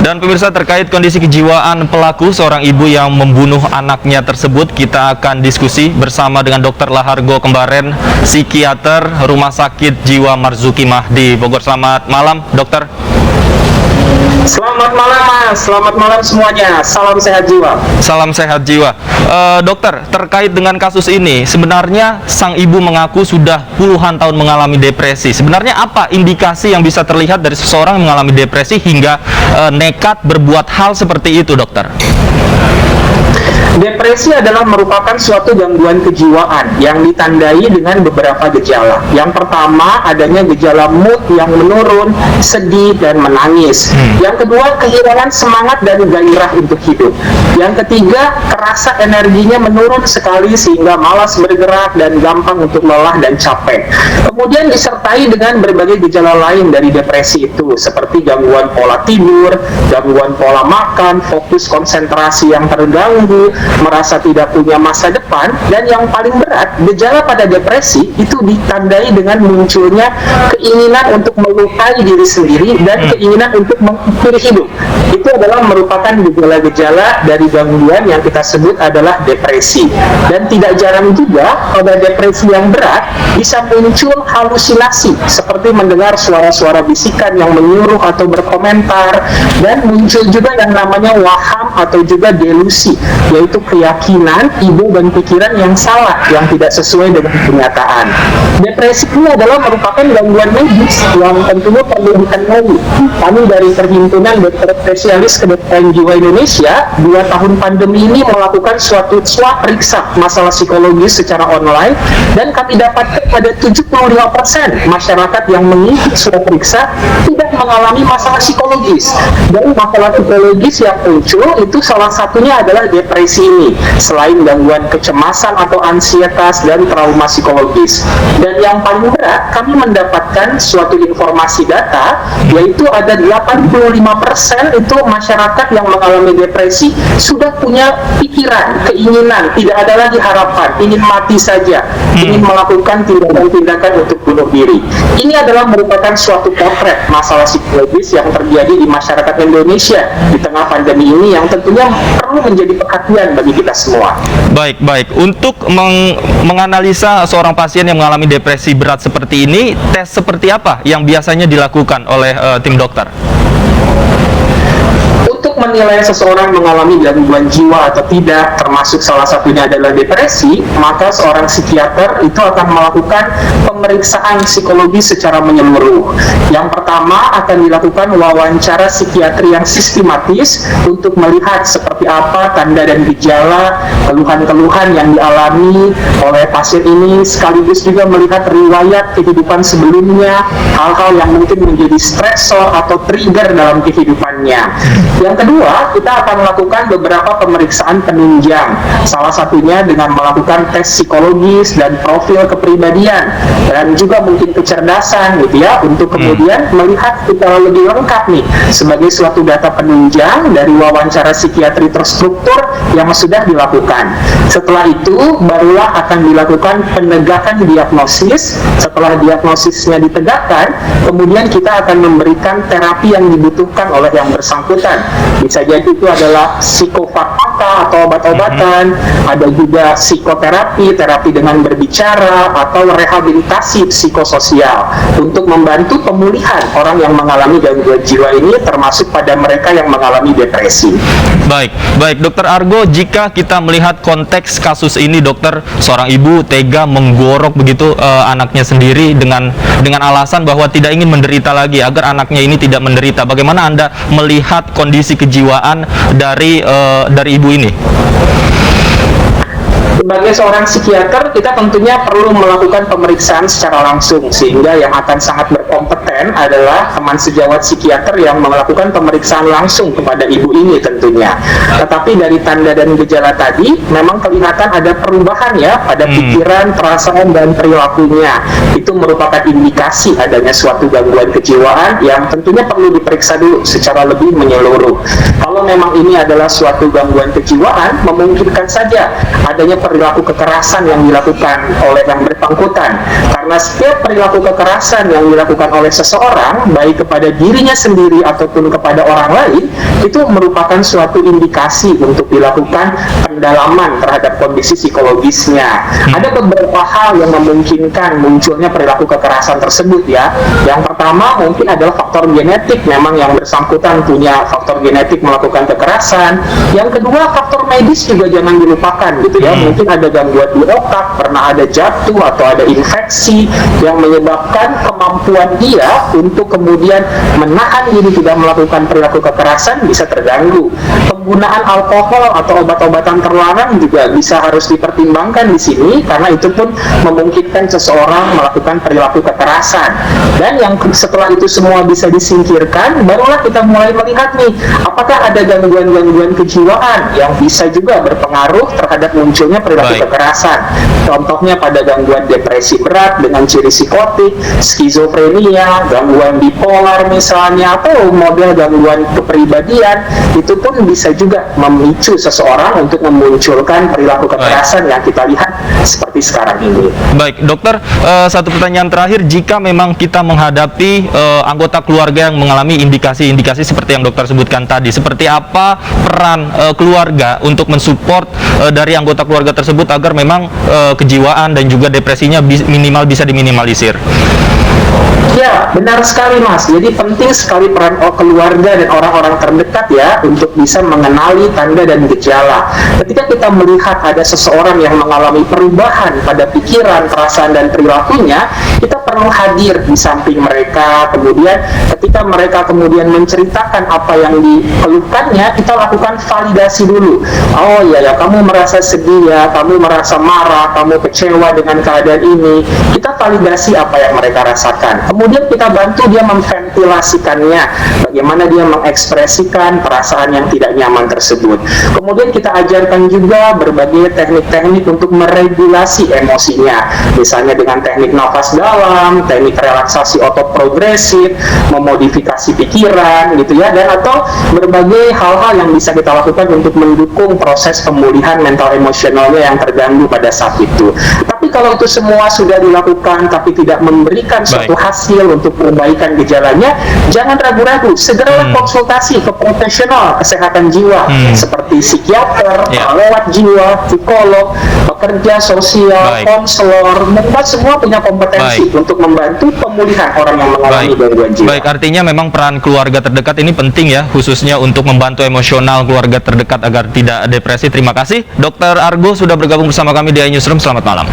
Dan pemirsa, terkait kondisi kejiwaan pelaku seorang ibu yang membunuh anaknya tersebut, kita akan diskusi bersama dengan Dr. Lahargo Kembaren, psikiater Rumah Sakit Jiwa Marzuki Mahdi Bogor. Selamat malam, dokter. Selamat malam Mas, selamat malam semuanya. Salam sehat jiwa. Salam sehat jiwa. Dokter, terkait dengan kasus ini, sebenarnya sang ibu mengaku sudah puluhan tahun mengalami depresi. Sebenarnya apa indikasi yang bisa terlihat dari seseorang yang mengalami depresi hingga nekat berbuat hal seperti itu, dokter? Depresi adalah merupakan suatu gangguan kejiwaan yang ditandai dengan beberapa gejala. Yang pertama, adanya gejala mood yang menurun, sedih, dan menangis. Yang kedua, kehilangan semangat dan gairah untuk hidup. Yang ketiga, kerasa energinya menurun sekali sehingga malas bergerak dan gampang untuk lelah dan capek. Kemudian disertai dengan berbagai gejala lain dari depresi itu, seperti gangguan pola tidur, gangguan pola makan, fokus konsentrasi yang terganggu, merasa tidak punya masa depan, dan yang paling berat, gejala pada depresi itu ditandai dengan munculnya keinginan untuk melukai diri sendiri dan keinginan untuk mengakhiri hidup. Itu adalah merupakan gejala-gejala dari gangguan yang kita sebut adalah depresi. Dan tidak jarang juga pada depresi yang berat bisa muncul halusinasi, seperti mendengar suara-suara bisikan yang menyuruh atau berkomentar, dan muncul juga yang namanya waham atau juga delusi, yaitu keyakinan, ide, dan pikiran yang salah, yang tidak sesuai dengan kenyataan. Depresi ini adalah merupakan gangguan medis yang tentunya perlu dikenali. Kami dari Perhimpunan Dokter Spesialis Kedokteran Jiwa Indonesia, 2 tahun pandemi ini melakukan suatu swab periksa masalah psikologis secara online, dan kami dapatkan pada 75% masyarakat yang mengikuti swab periksa tidak mengalami masalah psikologis. Dan masalah psikologis yang muncul itu salah satunya adalah depresi ini, selain gangguan kecemasan atau ansietas dan trauma psikologis. Dan yang paling berat, kami mendapatkan suatu informasi data, yaitu ada 85% itu masyarakat yang mengalami depresi sudah punya pikiran, keinginan, tidak ada lagi harapan, ingin mati saja, ingin melakukan tindakan-tindakan untuk bunuh diri. Ini adalah merupakan suatu potret masalah psikologis yang terjadi di masyarakat Indonesia di tengah pandemi ini, yang tentunya perlu menjadi perhatian bagi kita semua. Baik. Untuk menganalisa seorang pasien yang mengalami depresi berat seperti ini, tes seperti apa yang biasanya dilakukan oleh tim dokter? Untuk menilai seseorang mengalami gangguan jiwa atau tidak, termasuk salah satunya adalah depresi, maka seorang psikiater itu akan melakukan pemeriksaan psikologi secara menyeluruh. Yang pertama akan dilakukan wawancara psikiatri yang sistematis untuk melihat seperti apa tanda dan gejala, keluhan-keluhan yang dialami oleh pasien ini, sekaligus juga melihat riwayat kehidupan sebelumnya, hal-hal yang mungkin menjadi stresor atau trigger dalam kehidupannya. Yang kedua, kita akan melakukan beberapa pemeriksaan penunjang, salah satunya dengan melakukan tes psikologis dan profil kepribadian, dan juga mungkin kecerdasan gitu ya, untuk kemudian melihat secara lebih lengkap nih sebagai suatu data penunjang dari wawancara psikiatri terstruktur yang sudah dilakukan. Setelah itu barulah akan dilakukan penegakan diagnosis. Setelah diagnosisnya ditegakkan, kemudian kita akan memberikan terapi yang dibutuhkan oleh yang bersangkutan. Bisa jadi itu adalah psikofarmaka atau obat-obatan, ada juga psikoterapi, terapi dengan berbicara, atau rehabilitasi psikososial untuk membantu pemulihan orang yang mengalami gangguan jiwa ini, termasuk pada mereka yang mengalami depresi. Baik, Dokter Argo, jika kita melihat konteks kasus ini, dokter, seorang ibu tega menggorok begitu anaknya sendiri dengan alasan bahwa tidak ingin menderita lagi, agar anaknya ini tidak menderita. Bagaimana Anda melihat kondisi kejiwaan dari ibu ini? Sebagai seorang psikiater, kita tentunya perlu melakukan pemeriksaan secara langsung, sehingga yang akan sangat berkompeten adalah teman sejawat psikiater yang melakukan pemeriksaan langsung kepada ibu ini tentunya. Tetapi dari tanda dan gejala tadi, memang kelihatan ada perubahan ya pada pikiran, perasaan, dan perilakunya. Itu merupakan indikasi adanya suatu gangguan kejiwaan yang tentunya perlu diperiksa dulu secara lebih menyeluruh. Kalau memang ini adalah suatu gangguan kejiwaan, memungkinkan saja adanya perilaku kekerasan yang dilakukan oleh yang bersangkutan. Karena setiap perilaku kekerasan yang dilakukan oleh seseorang, baik kepada dirinya sendiri ataupun kepada orang lain, itu merupakan suatu indikasi untuk dilakukan pendalaman terhadap kondisi psikologisnya. Ada beberapa hal yang memungkinkan munculnya perilaku kekerasan tersebut ya. Yang pertama mungkin adalah faktor genetik, memang yang bersangkutan punya faktor genetik melakukan kekerasan. Yang kedua, faktor medis juga jangan dilupakan gitu ya. Mungkin ada gangguan di otak, pernah ada jatuh atau ada infeksi yang menyebabkan kemampuan dia untuk kemudian menahan diri tidak melakukan perilaku kekerasan bisa terganggu. Penggunaan alkohol atau obat-obatan terlarang juga bisa harus dipertimbangkan di sini, karena itu pun memungkinkan seseorang melakukan perilaku kekerasan. Dan yang setelah itu semua bisa disingkirkan, barulah kita mulai melihat nih, apakah ada gangguan-gangguan kejiwaan yang bisa juga berpengaruh terhadap munculnya perilaku kekerasan. Contohnya pada gangguan depresi berat dengan ciri psikotik, skizofrenia, gangguan bipolar misalnya, atau model gangguan kepribadian, itu pun bisa juga memicu seseorang untuk memunculkan perilaku kekerasan yang kita lihat seperti sekarang ini. Baik, dokter, satu pertanyaan terakhir, jika memang kita menghadapi anggota keluarga yang mengalami indikasi-indikasi seperti yang dokter sebutkan tadi, seperti apa peran keluarga untuk mensupport dari anggota keluarga tersebut agar memang kejiwaan dan juga depresinya minimal bisa diminimalisir? Ya, benar sekali Mas. Jadi penting sekali peran keluarga dan orang-orang terdekat ya untuk bisa mengenali tanda dan gejala. Ketika kita melihat ada seseorang yang mengalami perubahan pada pikiran, perasaan, dan perilakunya, kita perlu hadir di samping mereka. Kemudian ketika mereka kemudian menceritakan apa yang dikeluhkannya, kita lakukan validasi dulu. Oh iya ya, kamu merasa sedih ya, kamu merasa marah, kamu kecewa dengan keadaan ini. Kita validasi apa yang mereka rasakan. Kemudian kita bantu dia memventilasikannya, bagaimana dia mengekspresikan perasaan yang tidak nyaman tersebut. Kemudian kita ajarkan juga berbagai teknik-teknik untuk meregulasi emosinya, misalnya dengan teknik nafas dalam, teknik relaksasi otoprogresif, memodifikasi pikiran gitu ya, dan atau berbagai hal-hal yang bisa kita lakukan untuk mendukung proses pemulihan mental emosionalnya yang terganggu pada saat itu. Tapi kalau itu semua sudah dilakukan tapi tidak memberikan suatu hasil untuk perbaikan gejalanya, jangan ragu-ragu, segeralah konsultasi ke profesional kesehatan jiwa seperti psikiater, perawat jiwa, psikolog, pekerja sosial, konselor. Mereka semua punya kompetensi untuk membantu pemulihan orang yang mengalami gangguan jiwa. Baik, artinya memang peran keluarga terdekat ini penting ya, khususnya untuk membantu emosional keluarga terdekat agar tidak depresi. Terima kasih Dokter Argo sudah bergabung bersama kami di iNewsroom. Selamat malam.